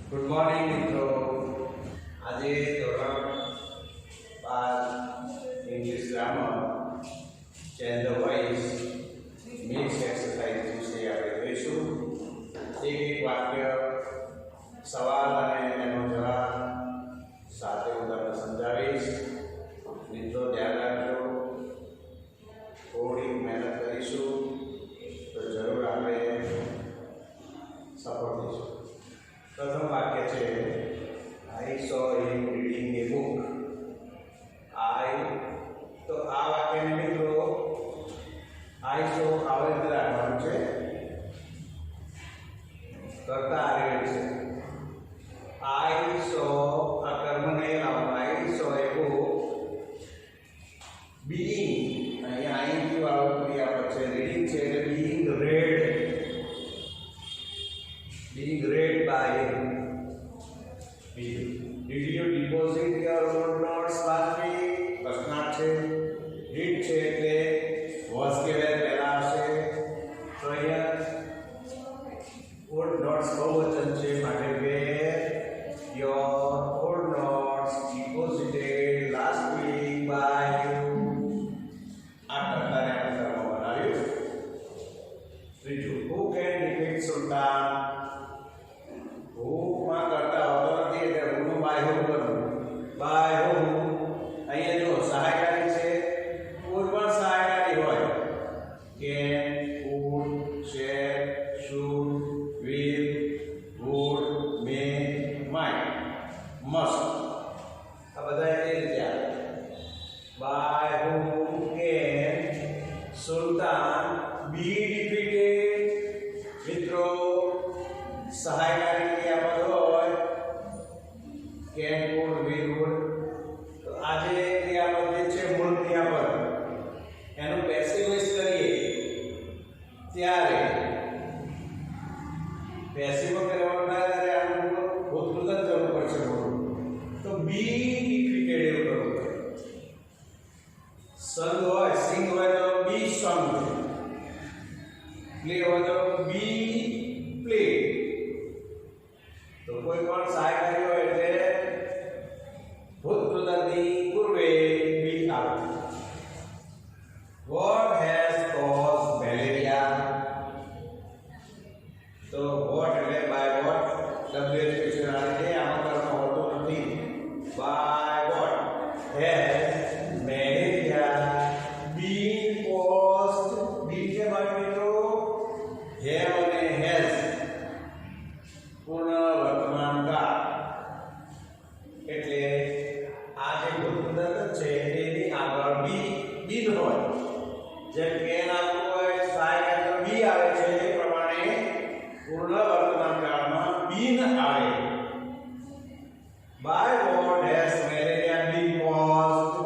Good morning મિત્રો. આજે ધોરણ 12 English grammar change the voice mix exercise વિશે આપણે જોઈશું. એક વાક્ય, સવાલ અને તેનો જવાબ સાથે હું તમને સમજાવીશ. મિત્રો ધ્યાન રાખજો, થોડી મહેનત કરીશું તો જરૂર આપણે સફળ થઈશું. પ્રથમ વાક્ય છે, આઈ સો હિમ રીડિંગ એ બુક. તો આ વાક્યને મિત્રો આઈ સો આવે રીતે રાખવાનું છે, કરતા આગળ છે. આઈ સો આ કર્મને લાવવાનું. આઈ સો એ બુક. બીઈંગ અહીંયા આઈ વાળું ક્રિયાપદ છે, રીડિંગ છે એટલે being red. being read by him. Did you deposit your old notes last week? પ્રશ્નાર્થ છે. Did છે એટલે was કે પહેલા આવશે. તો અહીંયા old notes બહુવચન છે માટે where your old notes deposited last week by you. આ કરતાને આપણે કર્મ બનાવ્યું. ત્રીજું, who can defeat Sultan? માં કરતા હોતો નથી એટલે હું બાય હોમ કરું. બાય હોમ અહીંયા જો સહાયકારી છે, કોઈ પણ સહાયકારી હોય કે would, shall, should, will, would, may, might, must, આ બધા એ રીતે આવે. By whom can Sultan be defeated? મિત્રો સહાયકારી ક્રિયાપદ હોય can, would, will, would, તો આજે ક્રિયાપદ જે છે મૂળ ક્રિયાપદ એનું પેસિવ વોઇસ કરીએ ત્યારે પેસિવ કરવાનું થાય ત્યારે આનું ભૂતપૂર્વ જરૂર પડશે મૂળ. તો બી ડિફીટેડ એવું કરવું પડે. સંગ હોય, સિંગ હોય તો બી સોંગ, પ્લે હોય તો બી પ્લે. તો કોઈ પણ સહાયકારી હોય એટલે ભૂતપૂર્વની પૂર્વે બી આવે. What has caused malaria? તો what એટલે by what WH question આવે છે, આમાં કર્મ હોતો નથી. by what has malaria been caused? બી કે બાદ મિત્રો have અને has પૂર્ણ વર્તમાન કાળ એટલે આ જે ભૂતપૂર્વ છે એની આગળ બી હોય. જેમ કે આવતું હોય સહાયક તો બી આવે છે, એ પ્રમાણે પૂર્ણ વર્તમાન કાળમાં બીન આવે. By what has malaria been caused?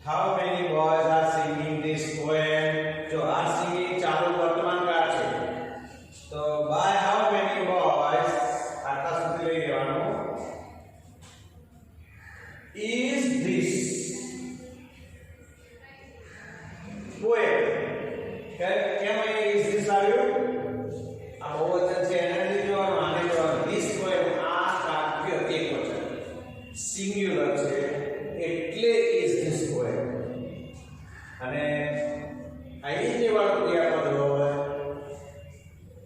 How many boys are singing this poem? જો આ સિંગિંગ ચાલુ વર્તમાન કાળ છે તો by how many boys આટલા સુધી લઈ લેવાનું. Is this poem? કેમ અહીં is this આવ્યું? આ બહુવચન છે એને નથી જોવાનું, આને જોવાનું. This poem આ કાવ્ય એકવચન સિંગ્યુલર છે એટલે is this poem. અને અહીં જે વાળું ક્રિયાપદ હોય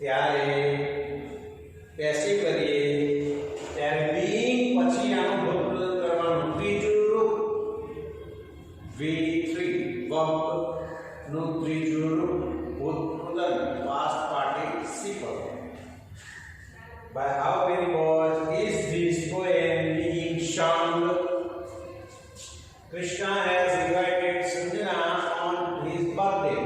ત્યારે પેસિવ કરીએ ત્યારે બીઈંગ પછી આનું ભૂતપૂર્વ કરવાનું. ત્રીજું રૂપ V3 વર્બ નું ત્રીજું રૂપ ભૂતપૂર્વ past participle. By how many boys is this poem being sung? Krishna has invited Sanjana on his birthday.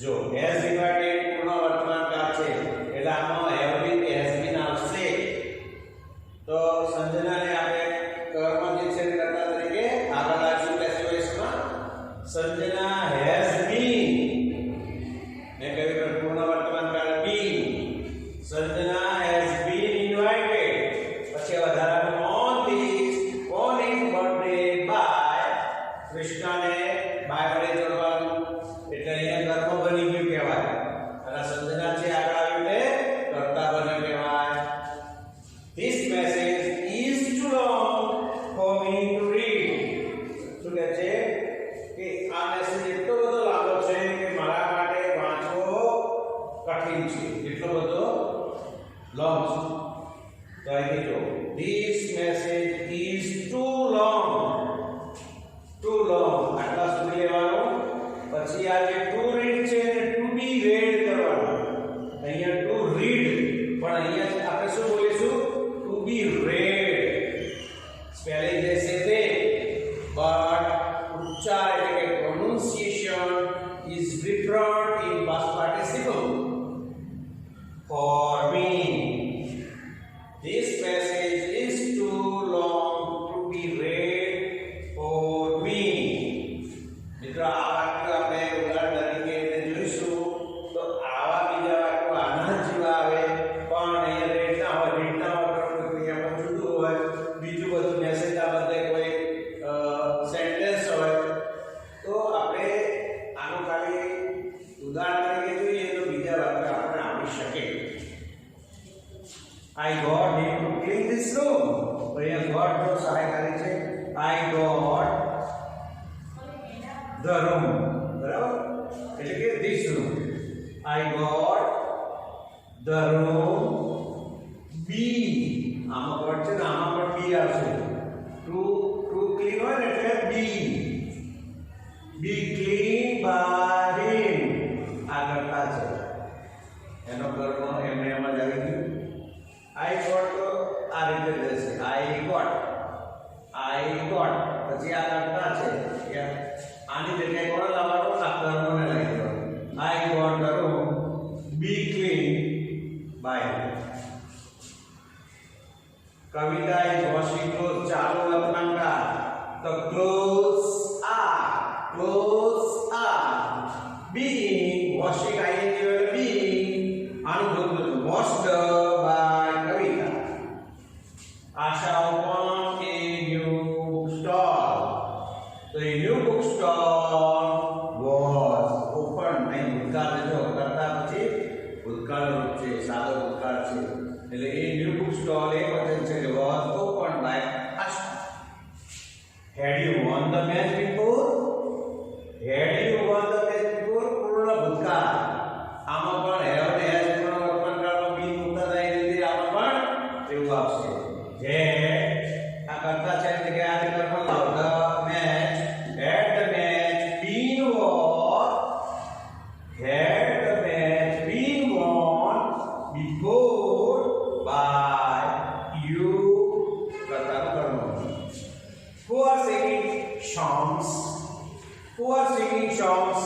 જો has invited પૂર્ણ વર્તમાન કાળ છે એટલે આમાં have been, has been આવશે. તો સંજનાને આપણે કર્મ જે છે કરતા તરીકે આગળ લાવીશું પેસિવ વોઇસમાં. સંજના has been, મેં કહ્યું કે પૂર્ણ વર્તમાન કાળ been. કઠિન છે, એટલો બધો લોંગ છે. તો અહીં જો this message is too long. આટલા સુધી લેવાનો. પછી આ જે to read છે એને to be read કરવાનો. અહીંયા to read પણ અહીંયા આપણે શું બોલીશું? to be read. સ્પેલિંગ જैसे थे but ઉચ્ચાર એટલે કે pronunciation is different in past participle. For me, this message is too long to be read for me. મિત્રો આ વાક્ય આપણે ઉદાહરણ તરીકે જોઈશું તો આવા બીજા વાક્યો આના જેવા આવે પણ અહીંયા રેડ ના હોય, રીડ ના હોય, ક્રિયાપદ જુદું હોય, બીજું બધું મેસેજ આ બદલે કોઈ સેન્ટેન્સ હોય તો આપણે આનું ખાલી ઉદાહરણ તરીકે જોઈએ તો બીજા વાક્ય આપણને આવી શકે. I got him to clean this room. તો અહીંયા got નો સહાયકારી છે. I got the room. બરાબર? એટલે કે this room. I got the room B. આમાં got છે ને આમાં પણ B આવશે. To clean હોય ને એટલે B. Be clean by him. આ કરતા છે. એનો કર્મ એમને એમાં જ આવી ગયું. I got તો આ રીતે રહેશે. I got પછી આ કરતા છે. આની જગ્યાએ કોણ લાવવાનો? આ કર્મને લઈ જવાનું. I got the room be clean by him. Kavita is washing clothes. ચાલુ વર્તમાનકાળ. The clothes are being washing ing being આનું બધું washed by Kavita. Asha opened a new bookstore. તો a new bookstore was opened. અહીં ભૂતકાળ જો કરતા પછી ભૂતકાળ રૂપ છે, સાદો ભૂતકાળ છે એટલે a new bookstore એ વચન છે was opened by Asha. Had you won the match before? પૂર્ણ ભૂતકાળ. આમાં પણ have ને has પૂર્ણ વર્તમાનકાળમાં બી મુક્ત થાય રીતે આમાં પણ એવું આવશે. જે આ કરતા છે એટલે કે આ કર્મ લાવ the match had the match been won before by you કરતા કર્મ. Who are singing songs?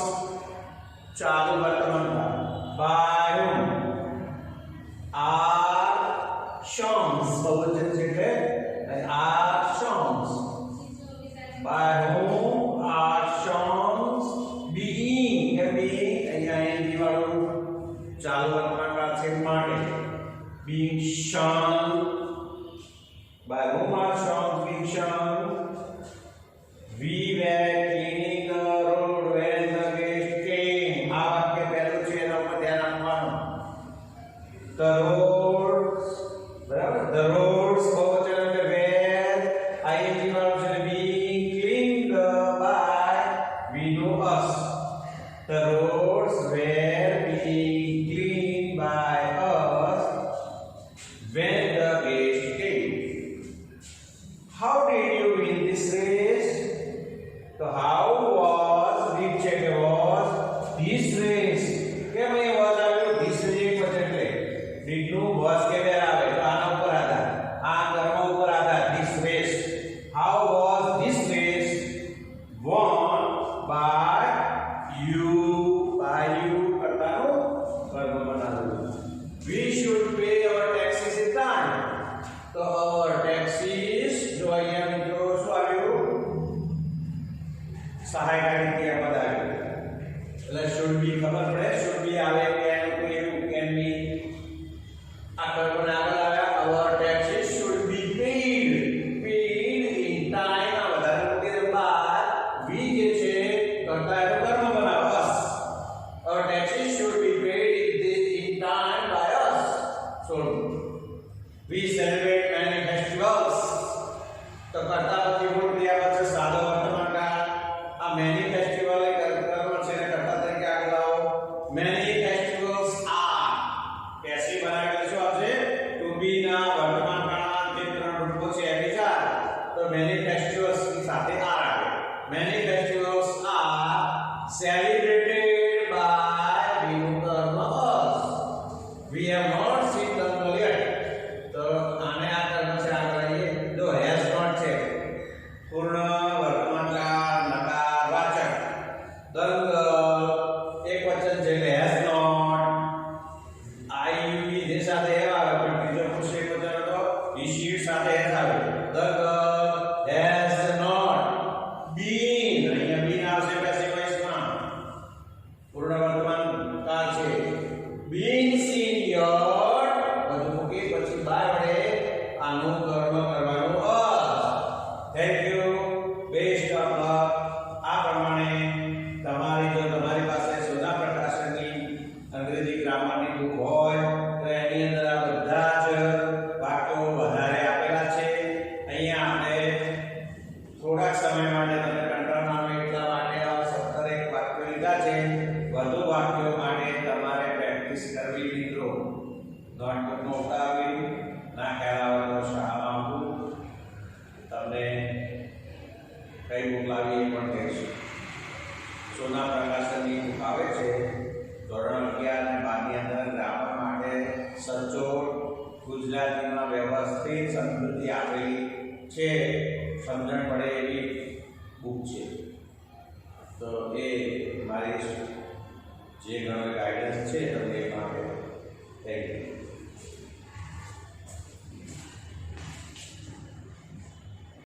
ચાલુ વર્તમાનકાળ. By whom? Are songs બહુવચન છે એટલે are songs. By whom are songs being અહીંયા ing વાળું ચાલુ વર્તમાનકાળ છે માટે being sung. By whom are songs being sung? We were cleaning the road when the guest came. આ વાક્ય પહેલું છે એના ઉપર ધ્યાન આપવાનું. The roads, બરાબર? The roads બહુવચન એટલે where ing વાળું છે being cleaned by we know us. The roads were being cleaned by us when the guest came. How did you win this race? So how was this race? કેમ એ was આવ્યો? this race એટલે did નું was કે વેર આવે તો આના ઉપર આધાર, આ કર્મ ઉપર આધાર. this race. How was this race won by you? કરતાનું કર્મ બનાવવું. We should pay our taxes in time. તો our taxes જો અહીંયા મિત્રો શું આવ્યું? સહાયકારી ક્રિયાપદ આવ્યું. એટલે should be ખબર પડે. should be આવે can be આ કર્મને આગળ આવ્યા. our taxes should be paid in time. આ વધારે મૂકી દે બાદ we જે છે કરતા એનો કર્મ બનાવો us. our taxes should be paid in time by us. So we celebrate many festivals. તો કરતા પછી મૂળ ક્રિયાપદ છે સાદો વર્તમાનકાળ. આ many festival એ કર્મ છે ને કરતા તરીકે આગળ આવો. many festivals are means in your બધું મૂકી પછી બાય વડે આનું કર્મ કરવાનું thank you best of luck આ પ્રમાણે તમારી જો તમારી પાસે સોના પ્રકાશનની અંગ્રેજી ગ્રામરની બુક હોય તો એની અંદર આ બધા જ વાક્યો વધારે આપેલા છે અહીંયા આપણે થોડાક સમય માટે તમને કંટાળો આવે એટલા માટે આ 17 વાક્યો લીધા છે વધુ વાક્યો માટે તમારે પ્રેક્ટિસ કરવી મિત્રો નોટબુકનો ઉતારવી ના ખ્યાલ આવે તો શાળામાં આવવું તમને કઈ બુક લાવી એ પણ કહીશું સોના પ્રકાશનની બુક આવે છે ધોરણ 11 અને 12 ની અંદર ગ્રામર માટે સચોટ ગુજરાતીમાં વ્યવસ્થિત સમૃદ્ધિ આપેલી છે સમજણ પડે એવી બુક છે તો એ મારી જે ઘણો ગાઈડન્સ છે તમને એ માટે થેન્ક યુ